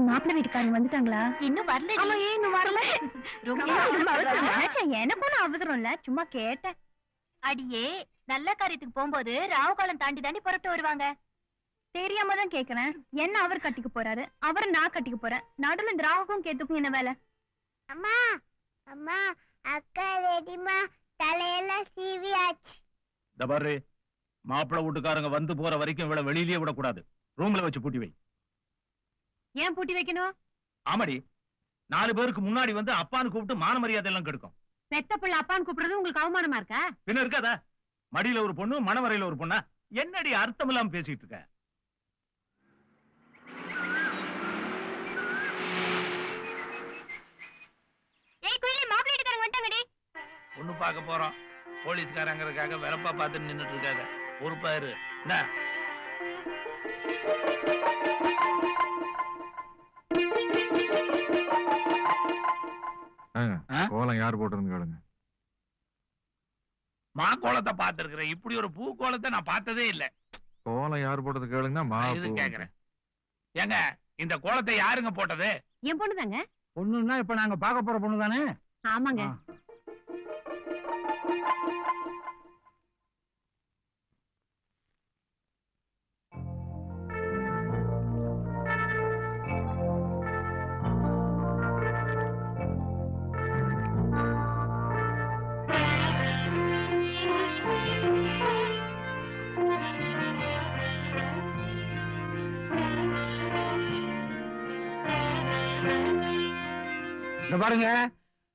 மாப்பிள்ளை வீட்டுக்காரங்க வந்துட்டாங்களா? இன்னும் வரல. ஆமா, ஏன் இன்னும் வரல? எனக்கும் அவசரம் இல்ல, சும்மா கேட்டேன். அடியே, நல்ல காரியத்துக்கு போகும்போது ராவு காலம் தாண்டி தாண்டி புறப்பட்டு வருவாங்க. தெரியாம தான் கேக்குறேன். என்ன அவர் கட்டிக்க போறாரு, அவரை நான் கட்டிக்க போறேன். நடுவுல இந்த ராவுக்கும் கேத்துக்கும் என்ன வேலை? அம்மா அம்மா, அக்கா ரெடிமா, தலையெல்லாம் சீவியாச்சு. இந்த பாரு, மாப்பிள்ளை வீட்டுக்காரங்க வந்து போற வரைக்கும் இவள வெளியிலேயே விடக்கூடாது. ரூம்ல வச்சு பூட்டி வை. ஏன் பூட்டி வைக்கணும்? ஆமாடி, 4 பேருக்கு முன்னாடி வந்து அப்பான்னு கூப்பிட்டு மான மரியாதை எல்லாம் கெடுக்கும். பெத்த பிள்ளை அப்பான்னு கூப்பிடுறது உங்களுக்கு அவமானமா இருக்கா? பின்ன இருக்காதா? மடியில ஒரு பொண்ணு, மணவரையில ஒரு பொண்ணா? என்னடி அர்த்தம் இல்லாம பேசிட்டு இருக்க? ஏய் குயிலி, மாப்பிள்ளை வீட்டுக்காரங்க வந்துட்டாங்கடி. பொண்ணு பார்க்க போறோம். போலீஸ்காரங்கிறதுக்காக வெறப்பா பார்த்து நின்னுட்டு இருக்காங்க. பொறுப்பா இரு. கோலம் யார் போட்டதுன்னு கேளுங்க. மா கோலத்தை பார்த்திருக்கிறேன், இப்படி ஒரு பூ கோலத்தை நான் பார்த்ததே இல்ல. கோலம் யார் போட்டது கேளுங்கன்னா இது கேக்குறேன். ஏங்க, இந்த கோலத்தை யாருங்க போட்டது? என் பொண்ணுதாங்க. பொண்ணுன்னா இப்ப நாங்க பார்க்க போற பொண்ணு தானே? ஆமாங்க. பாருங்க,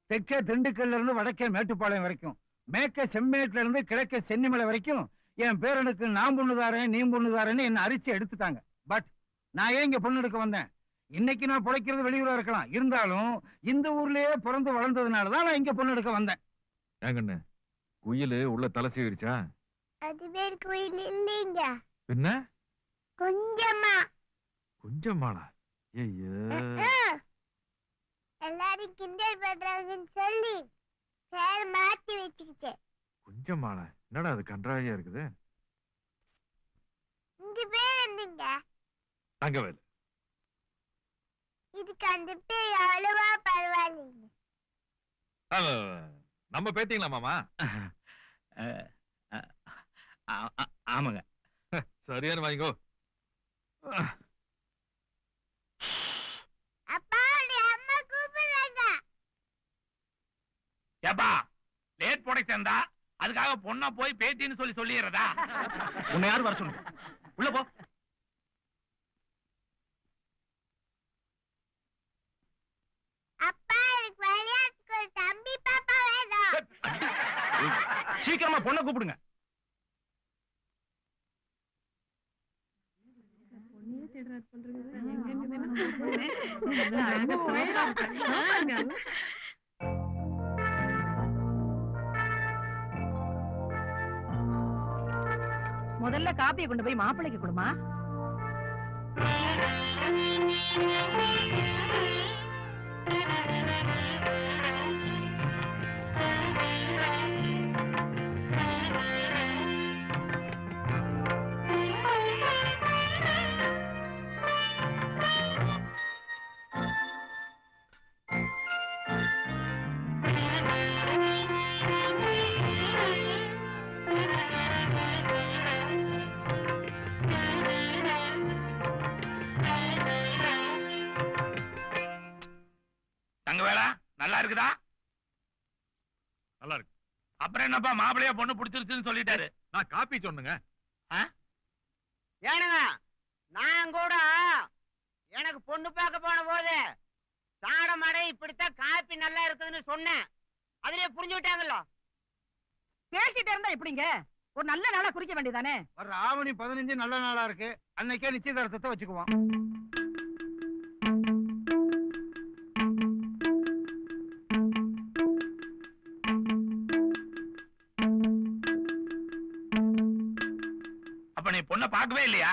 தெற்கே திண்டுக்கல்ல இருந்து வடக்கே மேட்டுப்பாளையம் வரைக்கும், மேற்க செம்மேட்ல இருந்து கிழக்கே சென்னிமலை வரைக்கும் என் பேரனுக்கு நான் பொண்ணுதாரேன் நீ பொண்ணுதாரேன்னு என்ன அரிச்சு எடுத்துட்டாங்க. பட் நான் ஏன் இங்க பொண்ணு எடுக்க வந்தேன்? இன்னைக்கு நான் பிழைக்கிறது வெளியூரா இருக்கலாம், இருந்தாலும் இந்த ஊர்லயே பிறந்து வளர்ந்ததுனாலதான் நான் இங்க பொண்ணு எடுக்க வந்தேன். ஏங்கண்ணு, குயில் உள்ள தலை சீவிடுச்சா? அது பேர் குயில் இல்லைங்க, பின்ன கொஞ்சமா. கொஞ்சமாடா? ஐயோ, எல்லாரும் கிண்டல் பண்றாங்கன்னு சொல்லி பேர் மாத்தி வச்சுக்கிச்சு. கொஞ்சமாடா? என்னடா அது கன்றாவியா இருக்குது? உங்க பேர் என்னங்க? தங்கவேல். இதுக்கு அந்த பேர் அவ்வளவா பரவாயில்லைங்க. நம்ம பேத்தீங்களா மாமா? ஆமாங்க. சரியான வாங்கிக்கோ. அப்பா, அம்மா கூப்பிடுறாங்க. ஏப்பா, லேட் ப்ரொடக்ஷன் தான், அதுக்காக பொண்ணா போய் பேத்தின்னு சொல்லி சொல்லிடுறதா? உன்னை யார் வர சொன்னது? உள்ள போ. அப்பா, எனக்கு விளையாட்டுக்கு ஒரு தம்பி பாப்பா வேணும். சீக்கிரமா பொண்ணை கூப்பிடுங்க. முதல்ல காப்பியை கொண்டு போய் மாப்பிள்ளைக்கு கொடுமா. தங்கவேலா, நல்லா இருக்குதா? நல்லா இருக்கு. அப்புறம் என்னப்பா, மாப்பிள்ளையா பொண்ணு பிடிச்சிருச்சுன்னு சொல்லிட்டாரு. நான் காப்பி சொன்னேங்க. ஏனுங்க, நான் கூட எனக்கு பொண்ணு பார்க்க போன போது சாட மாட இப்படித்தான் காப்பி நல்லா இருக்குதுன்னு சொன்னேன். அதுலயே புரிஞ்சு விட்டாங்கல்ல. பேசிட்டே இருந்தா எப்படிங்க? ஒரு நல்ல நாளா குறிக்க வேண்டியதானே? வர்ற ஆவணி 15 நல்ல நாளா இருக்கு, அன்னைக்கே நிச்சயதார்த்தத்தை வச்சுக்குவோம். அப்ப நீ பொண்ணை பார்க்கவே இல்லையா?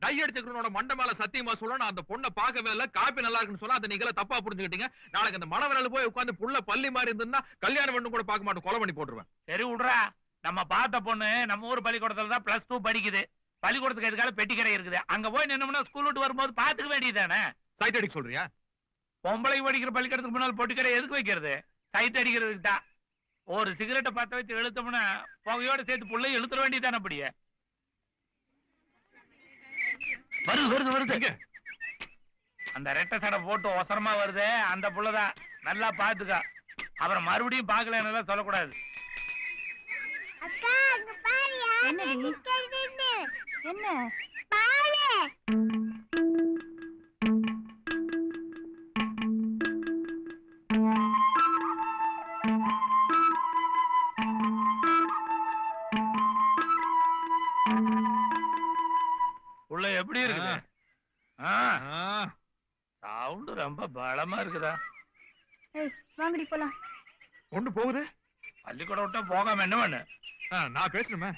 டை அடிச்சுக்கிறவனோட மண்ட மேல சத்தியமா சொல்ல, நான் அந்த பொண்ணை பார்க்கவே இல்ல, காப்பி நல்லா இருக்குன்னு சொன்னா அதை நீங்கள தப்பா புரிஞ்சுக்கிட்டீங்க. நாளைக்கு அந்த மணவரையில போய் உட்காந்து புள்ள பள்ளி மாதிரி இருந்ததுன்னா கல்யாணம் பண்ணு கூட பார்க்க மாட்டோம், கொலை பண்ணி போட்டுருவேன். சரி விடுறா, நம்ம பார்த்த பொண்ணு நம்ம ஊர் பள்ளிக்கூடத்துல தான் +2 படிக்குது. பள்ளிக்கூடத்துக்கு எதுக்கால பெட்டி கடை இருக்குது, அங்க போய் நின்னோம்னா ஸ்கூல் விட்டு வரும்போது பாத்துக்க வேண்டியதானே. சைட் அடிக்க சொல்றியா? பொம்பளை படிக்கிற பள்ளிக்கூடத்துக்கு முன்னால் பொட்டிக்கடை எதுக்கு வைக்கிறது? சைட் அடிக்கிறதுக்கு தான். ஒரு சிகரெட்டை பத்த வச்சு இழுத்தோம்னா புகையோட சேர்த்து புள்ளைய இழுத்துற வேண்டியதானே அப்படியே. வருது வருது வருது. அந்த ரெட்டை சடை போட்டு ஒசரமா வருது அந்த புள்ளதான். நல்லா பாத்துக்க. அப்புறம் மறுபடியும் பாக்கல சொல்லக்கூடாது. அக்கா அங்க பாரு யாரு என்னடி? நிக்கிறதுன்னு. என்ன பாரு. புள்ள எப்படி இருக்குது? சவுண்ட் ரொம்ப பலமா இருக்குதா? ஏய் வாங்கடி போலாம். கொண்டு போகுது. பள்ளிக்கூடம் விட்டா போகாம என்ன பண்ணு? நான் பேசணுமே.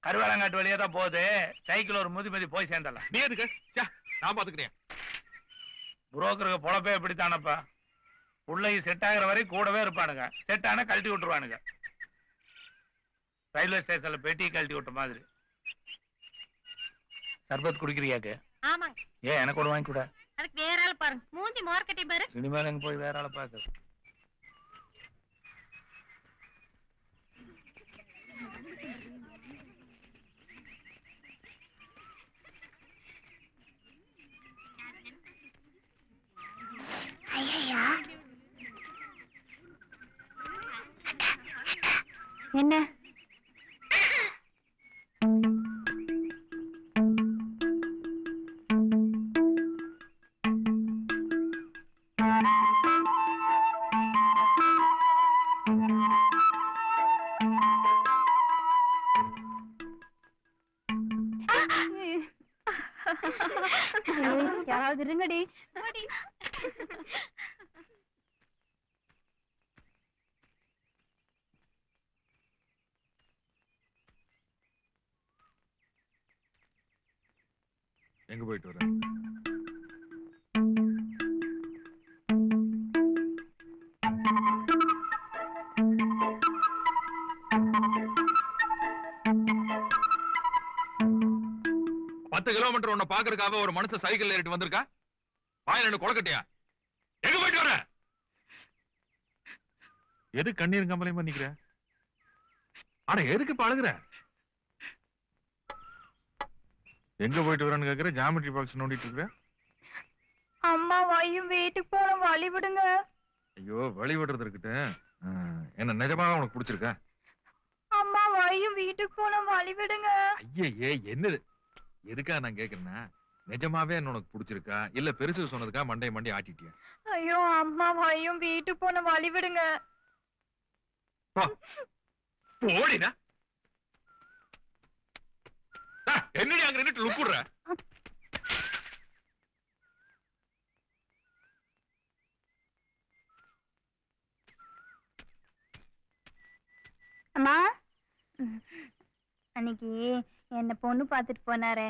கருவேலங்காட்டு வழியா தான் போகுது. சைக்கிள் ஒரு முதி போய் சேர்ந்தலாம். நீ எதுக்கு? நான் பாத்துக்கிறேன். புரோக்கருக்கு பொழப்பே எப்படித்தானப்பா. புள்ளைக்கு செட் ஆகிற வரை கூடவே இருப்பானுங்க. செட் ஆனா கழட்டி விட்டுருவானுங்க. ரயில்வே ஸ்டேஷன்ல பெட்டி கழட்டி விட்ட மாதிரி. சர்பத் குடிக்கிறியாக்கு? ஆமாங்க. ஏன் எனக்கு ஒன்று வாங்கி கூட. அதுக்கு வேற ஆள் பாருங்க. மூஞ்சி மார்க்கெட்டை பாரு. இனிமேல் எங்க போய் வேற ஆளை பாக்குறது? ஐயா என்ன யாராவது இருங்கடி. எங்க போயிட்டு வரேன்? கிலோமீட்டர் உன்னை பாக்குறதுக்காக ஒரு மனுஷன் சைக்கிள் ஏறிட்டு வந்திருக்கா? வாயில என்ன கொலக்கட்டியா? எங்க போயிட்டு வர? எது கண்ணீர் கம்பளையும் பண்ணிக்கிற? ஆனா எதுக்கு பழகுற? எங்க போயிட்டு வரேன்னு கேக்குற? ஜாமெட்ரி பாக்ஸ் நோண்டிட்டு இருக்கிற? அம்மா வாயும் வீட்டுக்கு போற வழி விடுங்க. ஐயோ வழி விடுறது இருக்கட்டும். என்ன நிஜமாக உனக்கு பிடிச்சிருக்கா? அம்மா வாயும் வீட்டுக்கு போன வழி விடுங்க. ஐயே என்னது? எதுக்கா நான் கேக்குறேன்னா, நிஜமாவே என்ன உனக்கு பிடிச்சிருக்கா இல்ல பெருசு சொன்னதுக்கா மண்டை ஆட்டிட்டியா? ஐயோ அம்மா வாயும் வீட்டுக்கு போன வழி விடுங்க. போடினா என்னடி அங்க நின்னுட்டு லுப்புடுற? அம்மா அன்னைக்கு என்ன பொண்ணு பார்த்துட்டு போனாரே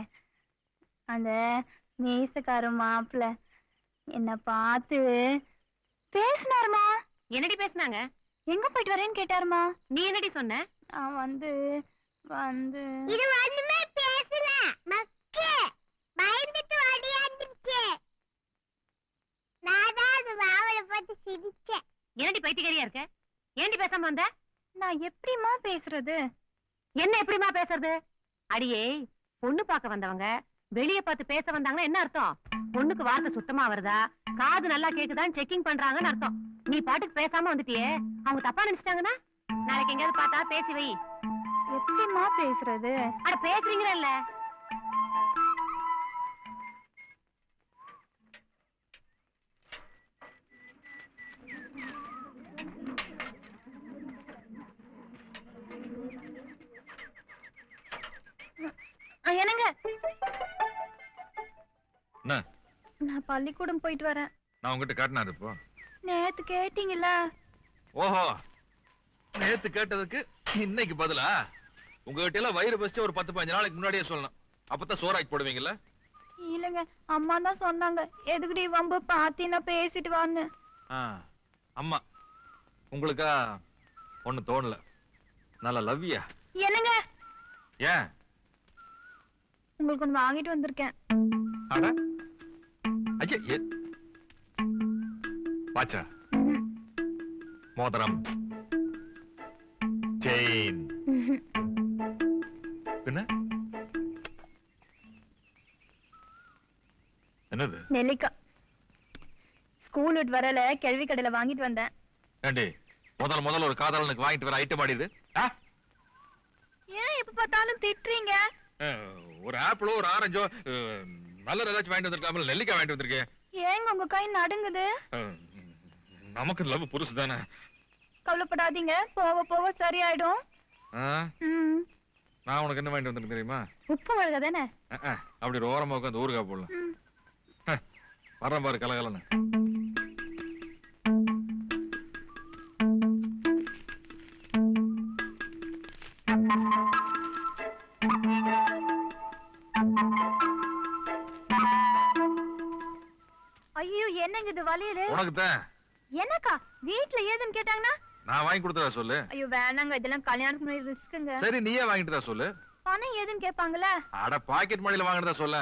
அந்த நேசக்கார மாப்பிள்ள என்ன பார்த்து பேசினாருமா. என்னடி பேசுனாங்க? எங்க போயிட்டு வரேன்னு கேட்டாருமா. நீ என்னடி சொன்ன? நான் வந்து இது ஒண்ணுமே பேசல மக்கே பயந்துட்டு ஓடியாந்துச்சு. நான் தான் அந்த மாவளை பார்த்து சிரிச்சேன். என்னடி பைத்தியக்காரியா இருக்க? ஏண்டி பேசாம வந்த? நான் எப்படிமா பேசுறது? என்ன எப்படிமா பேசுறது? அடியே பொண்ணு பார்க்க வந்தவங்க வெளிய பார்த்து பேச வந்தாங்கன்னா என்ன அர்த்தம்? பொண்ணுக்கு வார்த்தை சுத்தமா வருதா, காது நல்லா கேக்குதான்னு செக்கிங் பண்றாங்கன்னு அர்த்தம். நீ பாட்டுக்கு பேசாம வந்துட்டியே, அவங்க தப்பா நினைச்சிட்டாங்கன்னா நாளைக்கு எங்கேயாவது பார்த்தா பேசி வை. எப்படிமா பேசுறது? அட பேசுறீங்கல்ல. என்னங்க என்ன? நான் பள்ளிக்கூடம் போயிட்டு வரேன். நான் உங்ககிட்ட காட்டினாரு இப்போ. நேத்து கேட்டீங்கல்ல. ஓஹோ நேத்து கேட்டதுக்கு இன்னைக்கு பதிலா? உங்ககிட்ட எல்லாம் வயிறு பசிச்சு ஒரு 10-15 நாளைக்கு முன்னாடியே சொல்லணும். அப்பதான் சோறாக்கி போடுவீங்கல்ல? இல்லங்க அம்மா தான் சொன்னாங்க எதுக்குடி வம்பு பாத்தீனா பேசிட்டு வான்னு. அம்மா உங்களுக்கா ஒண்ணு தோணல? நல்ல லவ்வியா? என்னங்க ஏன்? உங்களுக்கு ஒண்ணு வாங்கிட்டு வந்திருக்கேன். அட ஐயா பாச்சா மோதிரம் செயின் பின்ன என்னது நெல்லிக்காய் ஸ்கூல் விட்டு வரல கேள்வி கடையில வாங்கிட்டு வந்தேன். ஏண்டி முதல்ல ஒரு காதலனுக்கு வாங்கிட்டு வர ஐட்டம் ஆடிது ஏன் எப்ப பார்த்தாலும் திட்டுறீங்க? ஒரு ஆப்பிளோ ஒரு ஆரஞ்சோ நல்ல ஏதாச்சும் வாங்கிட்டு வந்திருக்காமல் நெல்லிக்காய் வாங்கிட்டு வந்திருக்கேன். ஏங்க உங்க கை நடுங்குது? நமக்கு லவ் புருஷு தானே. கவலைப்படாதீங்க, போக போக சரியாயிடும். ம். நான் உனக்கு என்ன வாங்கிட்டு வந்திருக்கேன் தெரியுமா? உப்பு மிளகா தானே? அப்படி ஒரு ஓரமா உட்காந்து ஊறுகாய் போடலாம். வர்றேன் பாரு கலகலன்னு. ஐயோ என்னங்க இது வளையல்? உனக்கு தான். என்னக்கா வீட்ல ஏதுன்னு கேட்டாங்கன்னா நான் வாங்கி கொடுத்ததா சொல்லு. ஐயோ வேணாங்க, இதெல்லாம் கல்யாணத்துக்கு முன்னாடி ரிஸ்க்குங்க. சரி நீயே வாங்கிட்டு தான் சொல்லு. பணம் ஏதுன்னு கேட்பாங்கல்ல? அட பாக்கெட் மணில வாங்கினதா சொல்ல.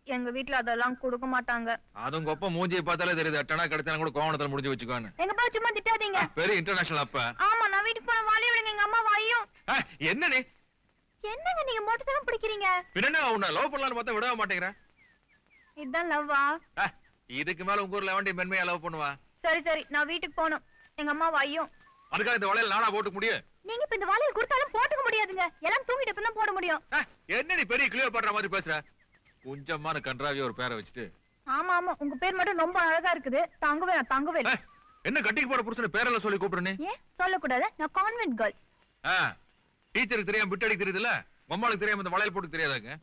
எங்க வீட்ல அதெல்லாம் கொடுக்க மாட்டாங்க. அதுங்க ஒப்ப மூஞ்சியை பார்த்தாலே தெரியுது. அட்டனா கிடைச்சா கூட கோவணத்துல முடிஞ்சு வச்சுக்கோன்னு. எங்க பா சும்மா திட்டாதீங்க. பெரிய இன்டர்நேஷனல் அப்ப. ஆமா நான் வீட்டுக்கு போன வாலி விடுங்க, எங்க அம்மா வாயும். என்ன நீ என்னங்க நீங்க மொட்டை தான் பிடிக்கிறீங்க? பின்ன உன்னை லவ் பண்ணலாம்னு பார்த்தா விடவே மாட்டேங்கிற. இதுதான் லவ்வா? இதுக்கு மேல உங்க ஊர்ல வண்டி மென்மையா லவ் பண்ணுவா. சரி சரி நான் வீட்டுக்கு போகணும், எங்க அம்மா வாயும். அதுக்காக இந்த வளையல் நானா போட்டுக்க முடியும்? நீங்க இப்ப இந்த வாலியில் கொடுத்தாலும் போட்டுக்க முடியாதுங்க, எல்லாம் தூங்கிட்டு தான் போட முடியும். என்ன நீ பெரிய கிளியர் பண்ற மாதிரி பேசுற? கொஞ்சமான கன்றாவிய ஒரு பேரை வச்சுட்டு. ஆமா ஆமா உங்க பேர் மட்டும் ரொம்ப அழகா இருக்குது. தங்குவேன் தங்குவேன். என்ன கட்டிக்கு போற புருஷன் பேரெல்லாம் சொல்லி கூப்பிடுற நீ? ஏன் சொல்லக்கூடாது? நான் கான்வென்ட் கேர்ள். டீச்சருக்கு தெரியாம பிட்டடிக்கு தெரியுதுல்ல, மம்மாளுக்கு தெரியாம இந்த வளையல் போட்டு தெரியாதாங்க?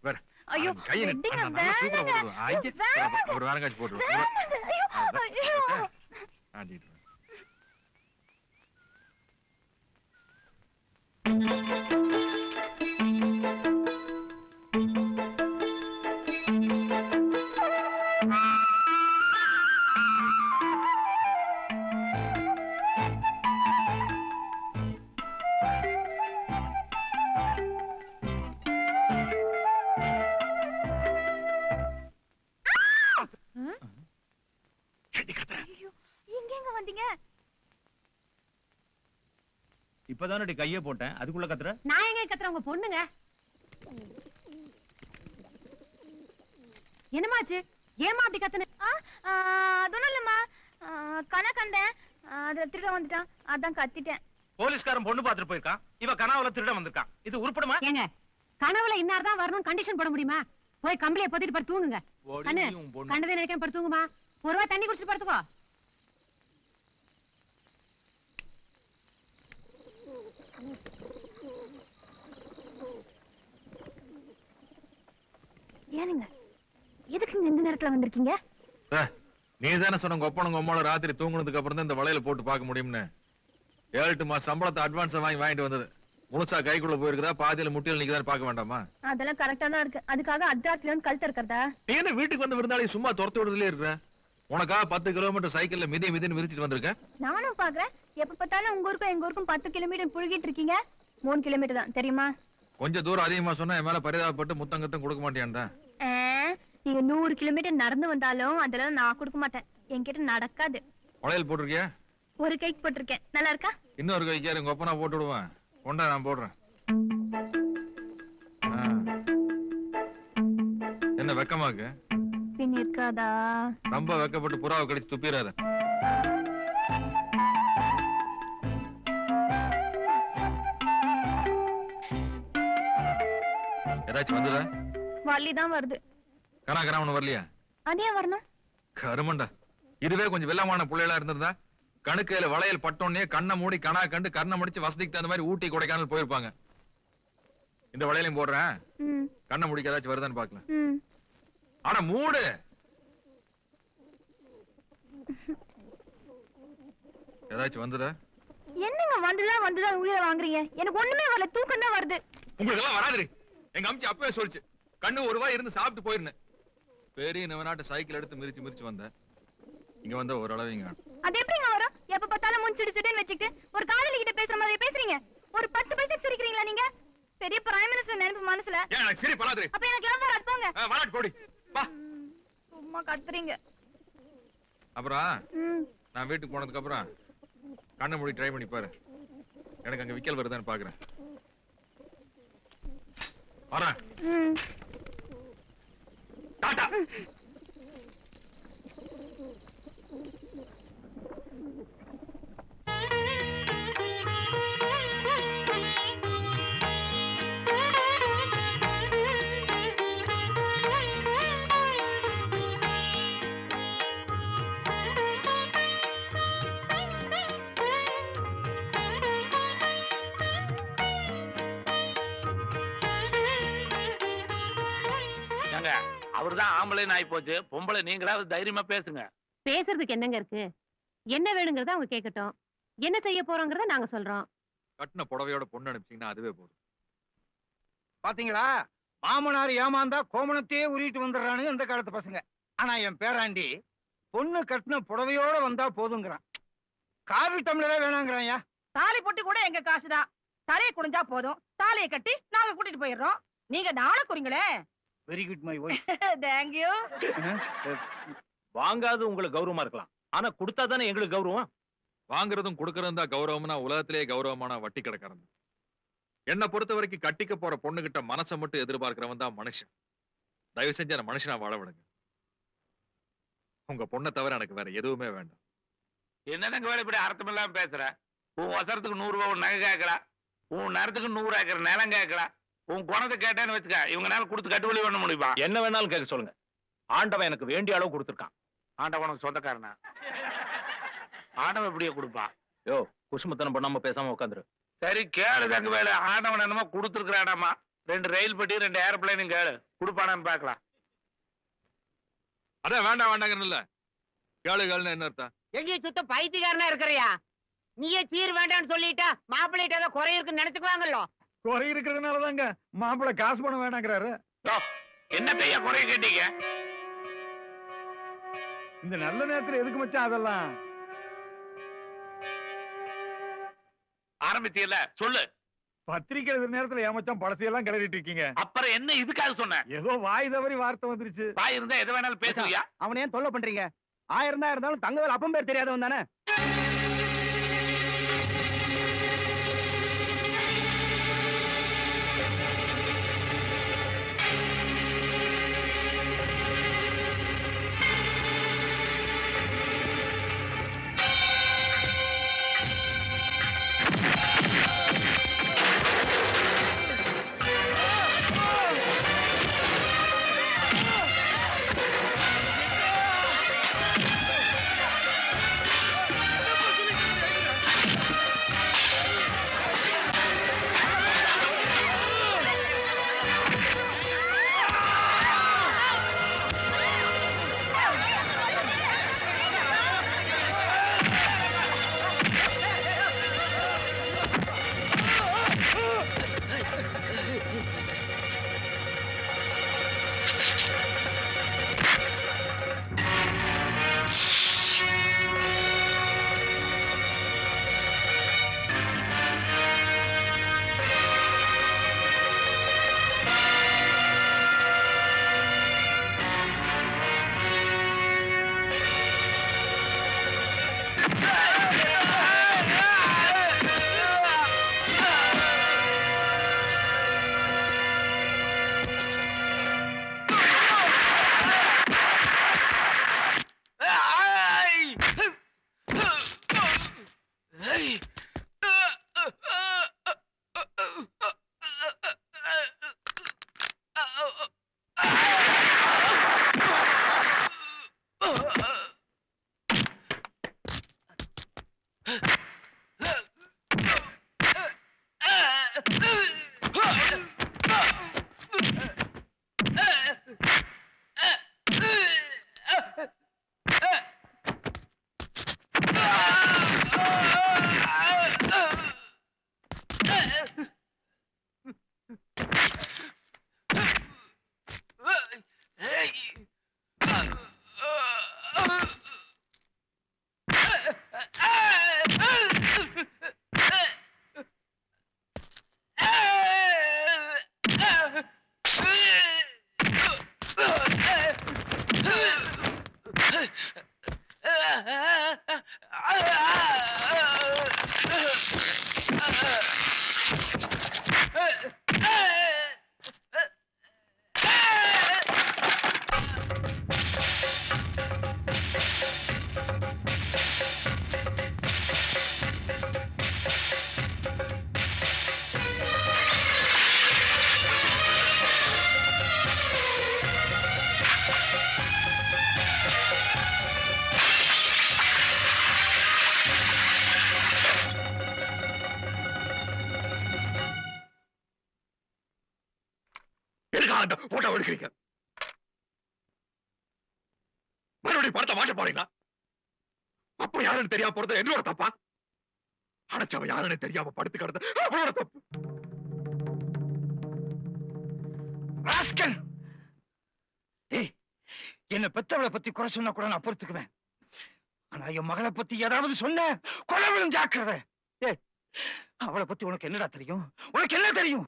வேற ஐயோ கையை வெட்டிங்க, நல்லா சூப்பரா வேணாங்க. போடுவோம். ஒரு வாரங்காச்சு போட்டுருவோம். ஐயோ. ஆடிட்டு ஐயோ, எங்கெங்க வந்தீங்க? இப்பதானடி கையே போட்டேன், அதுக்குள்ள கத்துற? நான் எங்க கத்துறேன், உங்க பொண்ணுங்க. என்னமாச்சு? ஏமா அப்படி கத்துன? அதொன்னும் இல்லம்மா, கணக்கண்டேன், அதுல திருட வந்துட்டான், அதான் கத்திட்டேன். போலீஸ்காரன் பொண்ணு பாத்துட்டு போயிருக்கான், இவ கனாவுல திருட வந்திருக்கான். இது உருப்படுமா? ஏங்க கனவுல இன்னார் தான் வரணும் கண்டிஷன் போட முடியுமா? போய் கம்பளியை பொத்திட்டு படுத்து தூங்குங்க. கண்ணு கண்டதே நினைக்காம படுத்து தூங்குமா. ஒரு ரூபாய் தண்ணி குடிச்சிட்டு படுத்துக்கோ. ஏனுங்க எதுக்கு இந்த நேரத்துல வந்திருக்கீங்க? நீ தானே சொன்ன ஒப்பனுங்க அம்மாவோட ராத்திரி தூங்குனதுக்கு அப்புறம் தான் இந்த வளையல போட்டு பார்க்க முடியும்னு. 7 மாசம் சம்பளத்தை அட்வான்ஸ் வாங்கிட்டு வந்தது. முழுசா கைக்குள்ள போயிருக்குதா, பாதியில முட்டியில நிக்குதான்னு பார்க்க வேண்டாமா? அதெல்லாம் கரெக்டா தான் இருக்கு. அதுக்காக அட்ராக்ட்ல இருந்து கழுத்து இருக்கிறதா? நீ என்ன வீட்டுக்கு வந்து விருந்தாளி சும்மா துரத்து விடுறதுலயே இருக்கிற? உனக்கா 10 கிலோமீட்டர் சைக்கிள்ல மிதின்னு விரிச்சிட்டு வந்திருக்க. நானும் பாக்குறேன், எப்ப பார்த்தாலும் உங்க ஊருக்கும் எங்க ஊருக்கும் 10 கிலோமீட்டர் புழுகிட்டு இருக்கீங்க. 3 கிலோமீட்டர் தான் தெரியுமா? கொஞ்சம் தூரம் அதிகமா சொன்னா என் மேல பரிதாபப்பட்டு முத்தங்கத்தம் கொடுக்க மாட்டேன்டா. நீங்க 100 கிலோமீட்டர் நடந்து வந்தாலும் அதெல்லாம் நான் கொடுக்க மாட்டேன், என்கிட்ட நடக்காது. வளையல் போட்டிருக்கியா? ஒரு கைக்கு போட்டிருக்கேன், நல்லா இருக்கா? இன்னொரு கைக்கு உங்க ஒப்பனா போட்டு விடுவேன். கொண்டா நான் போடுறேன். என்ன வெக்கமாக்கு? பின் இருக்காதா? ரொம்ப வெக்கப்பட்டு புறாவை கடிச்சு துப்பிடாத. ஏதாச்சும் வந்ததா? வள்ளிதான் வருது. கராகராமன் வரலையா? அதே வரணும். கருமண்டா, இதுவே கொஞ்சம் வெள்ளமான புள்ளைகளா இருந்திருந்தா கணுக்கையில வளையல் பட்டோன்னே கண்ணை மூடி கணா கண்டு கண்ணை முடிச்சு வசதிக்கு தகுந்த மாதிரி ஊட்டி கொடைக்கானல் போயிருப்பாங்க. இந்த வளையலையும் போடுறேன், கண்ணை முடிக்க ஏதாச்சும் வருதான்னு பாக்கலாம். ஆனா மூடு. ஏதாச்சும் வந்துதா? என்னங்க வந்துதான் உயிரை வாங்குறீங்க? எனக்கு ஒண்ணுமே வரல, தூக்கம் தான் வருது. உங்களுக்கு எல்லாம் வராது. எங்க அம்ச்சி அப்பவே சொல்லிச்சு, கண்ணு ஒரு வாய் இருந்து சாப்பிட்டு போயிருந்தேன். பெரிய நவநாட்டு சைக்கிள் எடுத்து மிதிச்சு வந்த. இங்க வந்த ஒரு அளவுங்க. அது எப்படிங்க வரும்? எப்ப பார்த்தாலும் முன்சிடுன்னு வச்சுக்கிட்டு ஒரு காதலி கிட்ட பேசுற மாதிரி பேசுறீங்க. ஒரு 10 பைசா சிரிக்கிறீங்களா நீங்க? பெரிய பிரைம் மினிஸ்டர் நினைப்பு மனசுல. ஏன் எனக்கு சரி பலாது? அப்ப எனக்கு லவ் வராது, போங்க. வராட் போடி. வா. சும்மா கத்துறீங்க. அப்புறம் நான் வீட்டுக்கு போனதுக்கு அப்புறம் கண்ணை மூடி ட்ரை பண்ணி பாரு. எனக்கு அங்க விக்கல் வருதான்னு பாக்குறேன். வரேன். டாடா. ஏங்க அவர்தான் ஆம்பளை நாய் போச்சு, பொம்பளை நீங்களாவது தைரியமா பேசுங்க. பேசுறதுக்கு என்னங்க இருக்கு? என்ன வேணுங்கிறத அவங்க கேட்கட்டும். என்ன செய்ய போறோங்கிறத நாங்க சொல்றோம். கட்டின புடவையோட பொண்ணு அனுப்பிச்சீங்கன்னா அதுவே போதும். பாத்தீங்களா, மாமனார் ஏமாந்தா கோமணத்தையே உருவிட்டு வந்துடுறானுங்க இந்த காலத்து பசங்க. ஆனா என் பேராண்டி பொண்ணு கட்டின புடவையோட வந்தா போதுங்கிறான். காவி டம்ளரே வேணாங்கிறான்யா. தாலி பொட்டி கூட எங்க காசுதான். தலையை குடிஞ்சா போதும், தாலியை கட்டி நாங்க கூட்டிட்டு போயிடுறோம். நீங்க நாளை குறிங்களே. Very good my wife. Thank you. வாங்காது உங்களுக்கு கௌரவமா இருக்கலாம், ஆனா கொடுத்தா தானே எங்களுக்கு கௌரவம். வாங்குறதும் கொடுக்கறதும் தான் கௌரவம்னா உலகத்திலேயே கௌரவமான வட்டி கடைக்காரன். என்னை பொறுத்த வரைக்கும் கட்டிக்க போற பொண்ணு கிட்ட மனசை மட்டும் எதிர்பார்க்கிறவன் தான் மனுஷன். தயவு செஞ்சு அந்த மனுஷனா வாழ விடுங்க. உங்க பொண்ணை தவிர எனக்கு வேற எதுவுமே வேண்டாம். என்னங்க வேலை இப்படி அர்த்தமில்லாம பேசுற? உன் வசரத்துக்கு 100 ரூபாய் நகை கேட்கறா, உன் நேரத்துக்கு 100 ஏக்கர் நிலம் கேட்கறா. உன் குணத்தை கேட்டேன்னு வச்சுக்க, இவங்கனால கொடுத்து கட்டுவழி பண்ண முடியுமா? என்ன வேணாலும் கேட்க சொல்லுங்க. ஆண்டவன் எனக்கு வேண்டிய அளவு கொடுத்துருக்கான். ஆண்டவனுக்கு சொந்தக்காரனா? ஆண்டவன் எப்படியே கொடுப்பான்? யோ, குசுமத்தனம் பண்ணாம பேசாம உட்காந்துரு. சரி கேளு தங்க வேலை. ஆண்டவன் என்னமோ கொடுத்துருக்கானாமா. 2 ரயில் பெட்டி 2 ஏரோப்ளைனும் கேளு, கொடுப்பானான்னு பாக்கலாம். அதான் வேண்டாம் வேண்டாங்கன்னு இல்ல. கேளுகள்னு என்ன அர்த்தம்? எங்கேயும் சுத்த பைத்தியக்காரனா இருக்கிறியா? நீயே சீர் வேண்டாம்னு சொல்லிட்டா மாப்பிள்ளைகிட்ட ஏதோ குறை இருக்குன்னு நினைச்சுக்குவாங்கல்ல. குறை இருக்கிறதுனாலதாங்க மாப்பிள்ளை காசு பணம் வேணாங்கிறாரு. என்ன பெய்ய குறைய கேட்டீங்க? இந்த நல்ல நேரத்துல எதுக்கு மச்சான் அதெல்லாம்? ஆரம்பிச்சீல்ல, சொல்லு. பத்திரிக்கை எழுதுற நேரத்துல ஏமாச்சான் பழசையெல்லாம் கிளறிட்டு இருக்கீங்க. அப்புறம் என்ன இதுக்காக சொன்ன? ஏதோ வாய் தவறி வார்த்தை வந்துருச்சு. பாய் இருந்தா எதை வேணாலும் பேசுவியா? அவனை ஏன் தொல்லை பண்றீங்க? 1000 தான் இருந்தாலும் தங்கவேல் அப்பம் பேர் தெரியாதவன் தானே. அந்த போட்டோ எடுக்கிறீங்க? மறுபடியும் படத்தை மாட்ட போறீங்களா? அப்ப யாருன்னு தெரியாம போறது என்னோட தப்பா? அடைச்சவன் யாருன்னு தெரியாம படுத்து கிடந்த அவனோட தப்பு. ராஸ்கல்! ஏய், என்ன பெத்தவளை பத்தி குறை சொன்னா கூட நான் பொறுத்துக்குவேன். ஆனா என் மகளை பத்தி ஏதாவது சொன்ன கொலை விழும் ஜாக்கிரதை. ஏய், அவளை பத்தி உனக்கு என்னடா தெரியும்? உனக்கு என்ன தெரியும்?